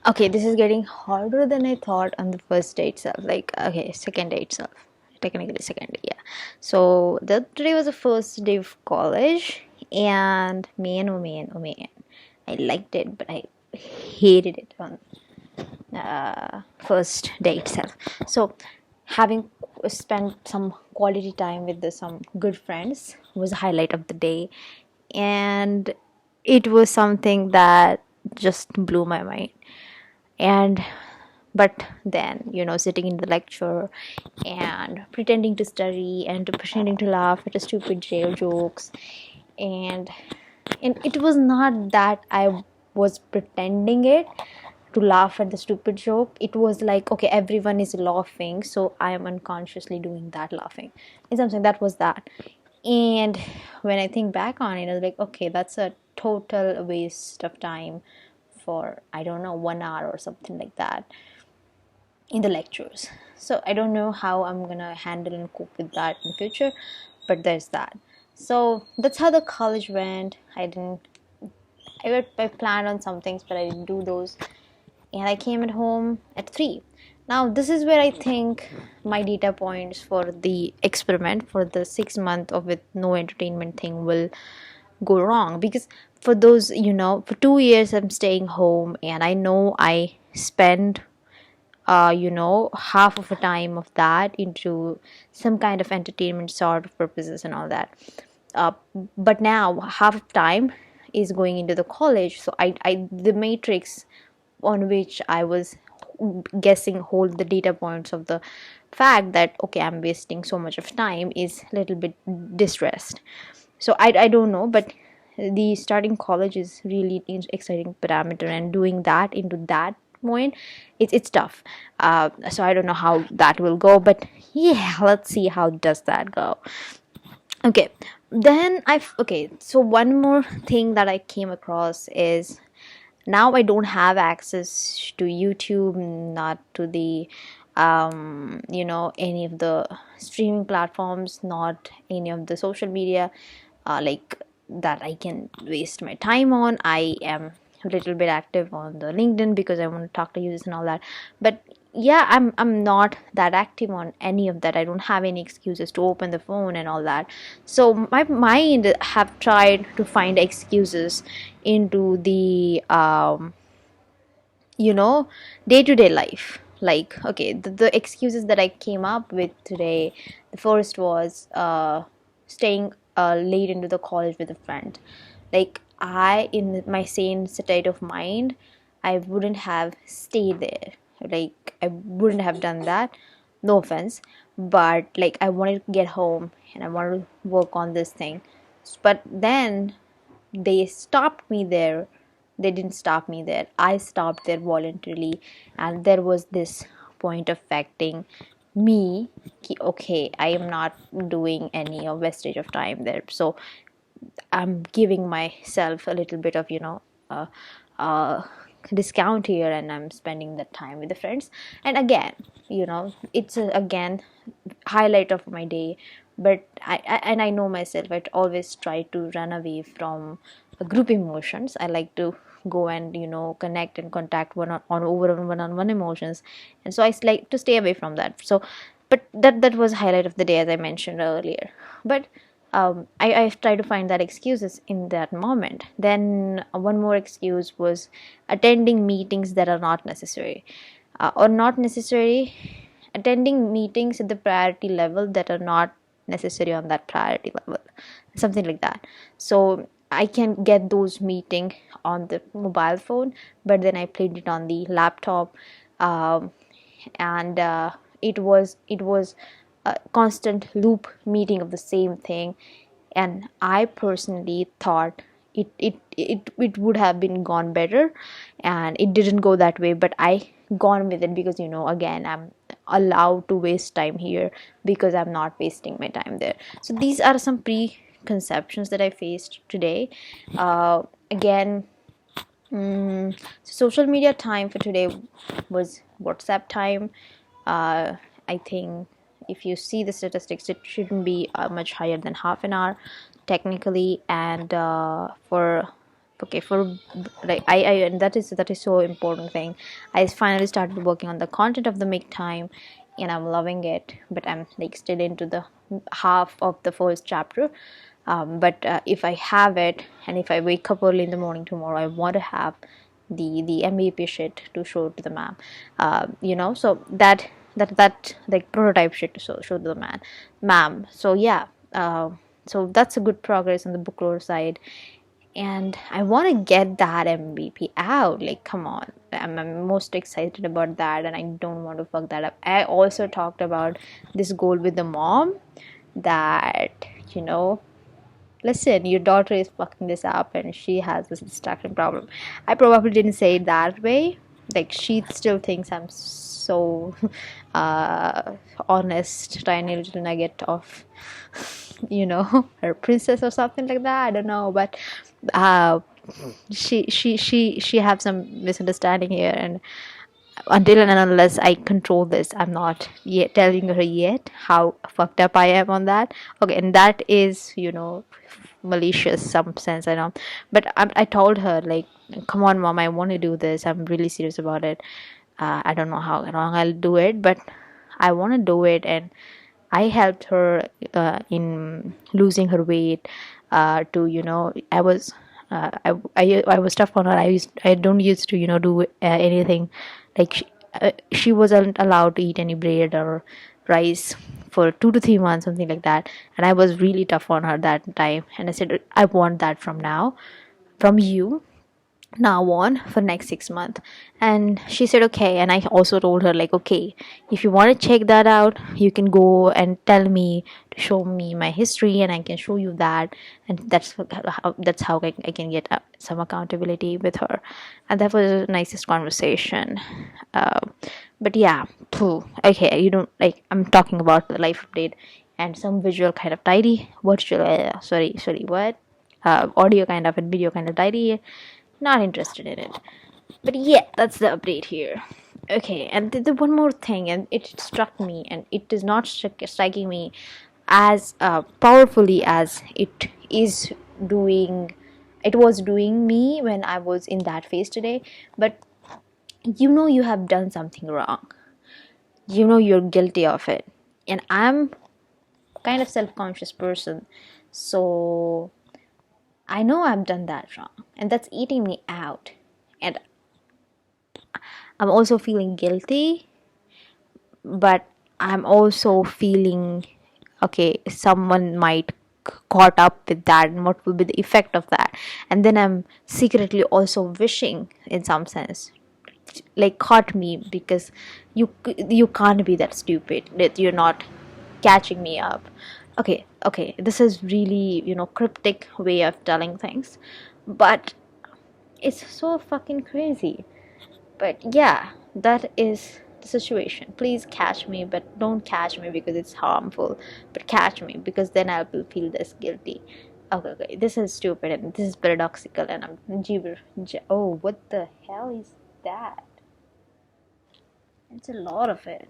Okay, this is getting harder than I thought on the first day itself. Like, okay, second day itself. Technically, second day, yeah. So, today was the first day of college, and man, oh man, oh man. I liked it, but I hated it on first day itself. So, having spent some quality time with some good friends was the highlight of the day, and it was something that just blew my mind. And but then, sitting in the lecture and pretending to study and pretending to laugh at a stupid jail jokes, and it was not that I was pretending it to laugh at the stupid joke. It was like, okay, everyone is laughing, so I am unconsciously doing that laughing. In something that was that. And when I think back on it, I was like, okay, that's a total waste of time for, I don't know, 1 hour or something like that in the lectures. So I don't know how I'm gonna handle and cope with that in future, but there's that. So that's how the college went. I planned on some things, but I didn't do those, and I came at home at 3. Now this is where I think my data points for the experiment for the 6 month of with no entertainment thing will go wrong, because for those, for 2 years I'm staying home, and I know I spend half of a time of that into some kind of entertainment sort of purposes and all that. uh, but now half of time is going into the college, so I the matrix on which I was guessing hold the data points of the fact that, okay, I'm wasting so much of time is a little bit distressed. So I don't know, but the starting college is really exciting parameter, and doing that into that point, it's tough. So I don't know how that will go, but yeah, let's see how does that go. Okay, then okay, so one more thing that I came across is, now I don't have access to YouTube, not to the any of the streaming platforms, not any of the social media, like that I can waste my time on. I am a little bit active on the LinkedIn because I want to talk to users and all that, but yeah, I'm not that active on any of that. I don't have any excuses to open the phone and all that. So my mind have tried to find excuses into the day-to-day life. Like, okay, the excuses that I came up with today, the first was staying late into the college with a friend. Like, I, in my sane state of mind, I wouldn't have stayed there. Like, I wouldn't have done that, no offense, but like, I wanted to get home and I wanted to work on this thing. But then they stopped me there. They didn't stop me there, I stopped there voluntarily. And there was this point affecting me, okay, I am not doing any of wastage of time there, so I'm giving myself a little bit of, uh, uh, discount here, and I'm spending that time with the friends. And again, it's again highlight of my day. But I know myself, I always try to run away from group emotions. I like to go and connect and contact one-on-one emotions, and so I like to stay away from that. So, but that was highlight of the day, as I mentioned earlier. But I tried to find that excuses in that moment. Then one more excuse was attending meetings that are not necessary, or not necessary, attending meetings at the priority level that are not necessary on that priority level, something like that. So I can get those meeting on the mobile phone, but then I played it on the laptop. um, and it was a constant loop meeting of the same thing. And I personally thought it would have been gone better, and it didn't go that way, but I gone with it because, again, I'm allowed to waste time here because I'm not wasting my time there. So these are some preconceptions that I faced today. Again, social media time for today was WhatsApp time. I think if you see the statistics, it shouldn't be much higher than half an hour technically. And for okay, for like I and that is so important thing. I finally started working on the content of the make time, and I'm loving it, but I'm like still into the half of the first chapter. But if I have it, and if I wake up early in the morning tomorrow, I want to have the MVP shit to show to the ma'am. So that like prototype shit to show to the ma'am. So yeah, so that's a good progress on the book lore side, and I want to get that MVP out. Like, come on, I'm most excited about that, and I don't want to fuck that up. I also talked about this goal with the mom that listen, your daughter is fucking this up and she has this distraction problem. I probably didn't say it that way. Like, she still thinks I'm so uh, honest, tiny little nugget of, her princess or something like that. I don't know, but uh, she have some misunderstanding here, and until and unless I control this, I'm not yet telling her yet how fucked up I am on that. Okay, and that is, malicious some sense, I know. But I told her, like, come on, mom, I want to do this. I'm really serious about it. I don't know how long I'll do it, but I want to do it. And I helped her in losing her weight. I was I was tough on her. I don't used to do anything like she wasn't allowed to eat any bread or rice for 2 to 3 months, something like that. And I was really tough on her that time. And I said, I want that from you now on for next 6 months. And she said okay. And I also told her, like, okay, if you want to check that out, you can go and tell me to show me my history, and I can show you that. And that's how I can get some accountability with her. And that was the nicest conversation. uh, but yeah, okay, you don't like, I'm talking about the life update and some visual kind of tidy, virtual sorry, what, audio kind of and video kind of tidy. Not interested in it. But yeah, that's the update here. Okay, and the one more thing, and it struck me, and it is not striking me as powerfully as it was doing me when I was in that phase today. But you have done something wrong. You're guilty of it. And I'm kind of self-conscious person. So I know I've done that wrong, and that's eating me out. And I'm also feeling guilty, but I'm also feeling okay, someone might caught up with that, and what will be the effect of that. And then I'm secretly also wishing, in some sense, like, caught me, because you can't be that stupid that you're not catching me up. Okay, this is really cryptic way of telling things, but it's so fucking crazy. But yeah, that is the situation. Please catch me, but don't catch me because it's harmful. But catch me because then I will feel this guilty. Okay. This is stupid and this is paradoxical, and I'm oh, what the hell is that? It's a lot of it.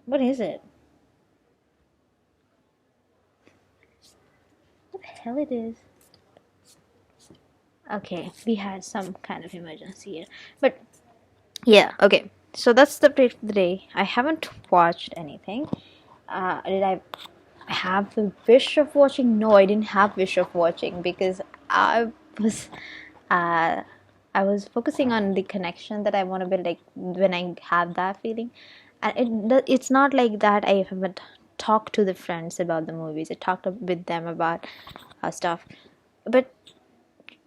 What is it? What the hell it is? Okay, we had some kind of emergency here, but yeah, okay. So that's the update for the day. I haven't watched anything. Did I have the wish of watching? No, I didn't have wish of watching because was uh, I was focusing on the connection that I want to build. Like, when I have that feeling, and it's not like that. I haven't talked to the friends about the movies. I talked with them about stuff, but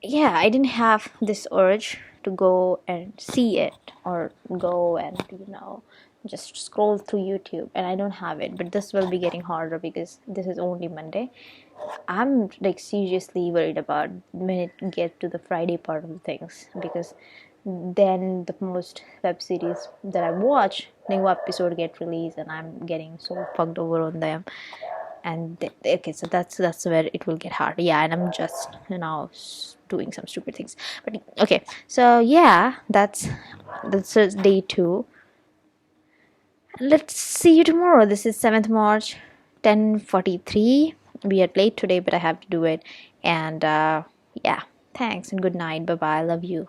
yeah, I didn't have this urge to go and see it, or go and just scroll through YouTube, and I don't have it. But this will be getting harder because this is only Monday. I'm like seriously worried about when it get to the Friday part of the things, because then the most web series that I watch, new episode get released, and I'm getting so fucked over on them. And okay, so that's where it will get hard. Yeah, and I'm just doing some stupid things. But okay, so yeah, that's day 2. Let's see you tomorrow. This is 7th March, 10:43. We are late today, but I have to do it. And yeah, Thanks and good night. Bye bye. Love you.